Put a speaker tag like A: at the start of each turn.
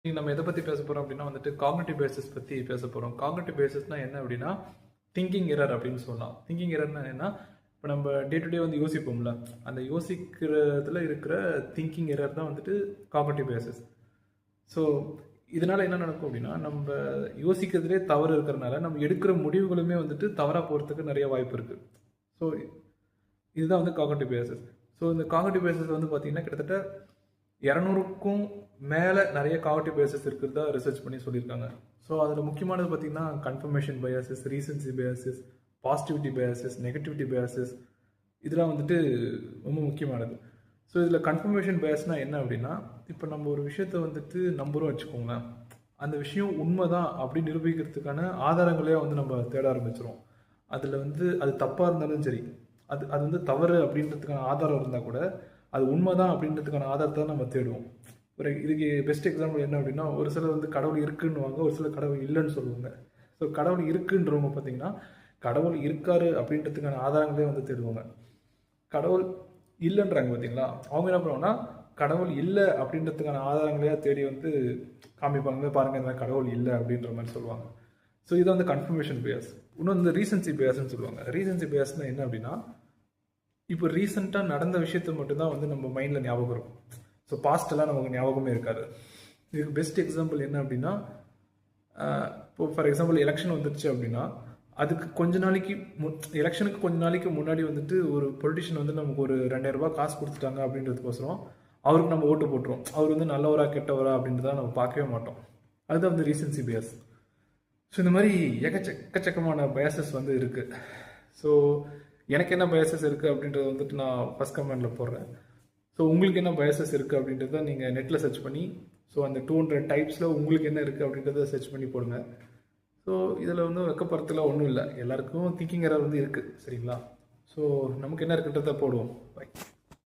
A: இன்னைக்கு நம்ம எதை பற்றி பேச போகிறோம் அப்படின்னா வந்துட்டு காக்னிட்டிவ் பேசிஸ் பற்றி பேச போகிறோம். காக்னிட்டிவ் பேசிஸ்னா என்ன அப்படின்னா திங்கிங் எரர் அப்படின்னு சொல்லலாம். திங்கிங் எரர்னா என்ன, இப்போ நம்ம டே டு டே வந்து யோசிப்போம்ல, அந்த யோசிக்கிறதுல இருக்கிற திங்கிங் எரர் தான் வந்துட்டு காக்னிட்டிவ் பேசிஸ். ஸோ இதனால் என்ன நடக்கும் அப்படின்னா, நம்ம யோசிக்கிறதுலே தவறு இருக்கிறதுனால நம்ம எடுக்கிற முடிவுகளுமே வந்துட்டு தவறாக போகிறதுக்கு நிறைய வாய்ப்பு இருக்குது. ஸோ இதுதான் வந்து காக்னிட்டிவ் பேசிஸ். ஸோ இந்த காக்னிட்டிவ் பேசிஸ் வந்து பார்த்தீங்கன்னா கிட்டத்தட்ட 200க்கும் மேலே நிறைய காக்னிட்டிவ் பேசிஸ் இருக்கிறதா ரிசர்ச் பண்ணி சொல்லியிருக்காங்க. ஸோ அதில் முக்கியமானது பார்த்தீங்கன்னா confirmation biases, recency biases, positivity biases, negativity biases, இதெல்லாம் வந்துட்டு ரொம்ப முக்கியமானது. ஸோ இதில் கன்ஃபர்மேஷன் பயாஸ்னால் என்ன அப்படின்னா, இப்போ நம்ம ஒரு விஷயத்த வந்துட்டு நம்புகிறோம் வச்சுக்கோங்களேன், அந்த விஷயம் உண்மை தான் அப்படின்னு நிரூபிக்கிறதுக்கான ஆதாரங்களே வந்து நம்ம தேட ஆரம்பிச்சிடும். அதில் வந்து அது தப்பாக இருந்தாலும் சரி, அது அது வந்து தவறு அப்படின்றதுக்கான ஆதாரம் இருந்தால் கூட அது உண்மைதான் அப்படின்றதுக்கான ஆதாரத்தை நம்ம தேடுவோம். ஒரு இதுக்கு பெஸ்ட் எக்ஸாம்பிள் என்ன அப்படின்னா, ஒரு சிலர் வந்து கடவுள் இருக்குன்னுவாங்க, ஒரு சிலர் கடவுள் இல்லைன்னு சொல்லுவாங்க. ஸோ கடவுள் இருக்குன்றவங்க பார்த்தீங்கன்னா கடவுள் இருக்காரு அப்படின்றதுக்கான ஆதாரங்களே வந்து தேடுவாங்க. கடவுள் இல்லைன்றாங்க பார்த்தீங்களா, அவங்க என்ன பண்ணுவாங்கன்னா கடவுள் இல்லை அப்படின்றதுக்கான ஆதாரங்களையே தேடி வந்து காமிப்பாங்க, பாருங்க இந்த கடவுள் இல்லை அப்படின்ற மாதிரி சொல்லுவாங்க. ஸோ இதை வந்து கன்ஃபர்மேஷன் பேஸ். இன்னும் வந்து ரீசன்சி பேஸ்ன்னு சொல்லுவாங்க. ரீசன்சி பேஸ்னா என்ன அப்படின்னா, இப்போ ரீசெண்டாக நடந்த விஷயத்தை மட்டும்தான் வந்து நம்ம மைண்டில் ஞாபகம் இருக்கும். ஸோ பாஸ்டெல்லாம் நமக்கு ஞாபகமே இருக்காது. இதுக்கு பெஸ்ட் எக்ஸாம்பிள் என்ன அப்படின்னா, இப்போ ஃபார் எக்ஸாம்பிள் எலெக்ஷன் வந்துடுச்சு அப்படின்னா, அதுக்கு எலெக்ஷனுக்கு கொஞ்ச நாளைக்கு முன்னாடி வந்துட்டு ஒரு பொலிட்டிஷியன் வந்து நமக்கு ஒரு 2000 ரூபாய் காசு கொடுத்துட்டாங்க அப்படின்றதுக்கோசரம் அவருக்கு நம்ம ஓட்டு போட்டுருவோம். அவர் வந்து நல்லவரா கெட்டவரா அப்படின்றத நம்ம பார்க்கவே மாட்டோம். அதுதான் வந்து ரீசன்சி பயாஸ். ஸோ இந்த மாதிரி எக்கச்சக்கமான பயாசஸ் வந்து இருக்குது. ஸோ எனக்கு என்ன பயாசஸ் இருக்குது அப்படின்றத வந்துட்டு நான் ஃபஸ்ட் கமெண்டில் போடுறேன். ஸோ உங்களுக்கு என்ன பயாசஸ் இருக்குது அப்படின்றத நீங்கள் நெட்டில் சர்ச் பண்ணி, ஸோ அந்த 200 டைப்ஸில் உங்களுக்கு என்ன இருக்குது அப்படின்றத சர்ச் பண்ணி போடுங்க. ஸோ இதில் வந்து வெக்கப்படுறதுலாம் ஒன்றும் இல்லை, எல்லாருக்கும் திங்கிங் எரர் வந்து இருக்குது, சரிங்களா? ஸோ நமக்கு என்ன இருக்குன்றத போடுவோம். பை.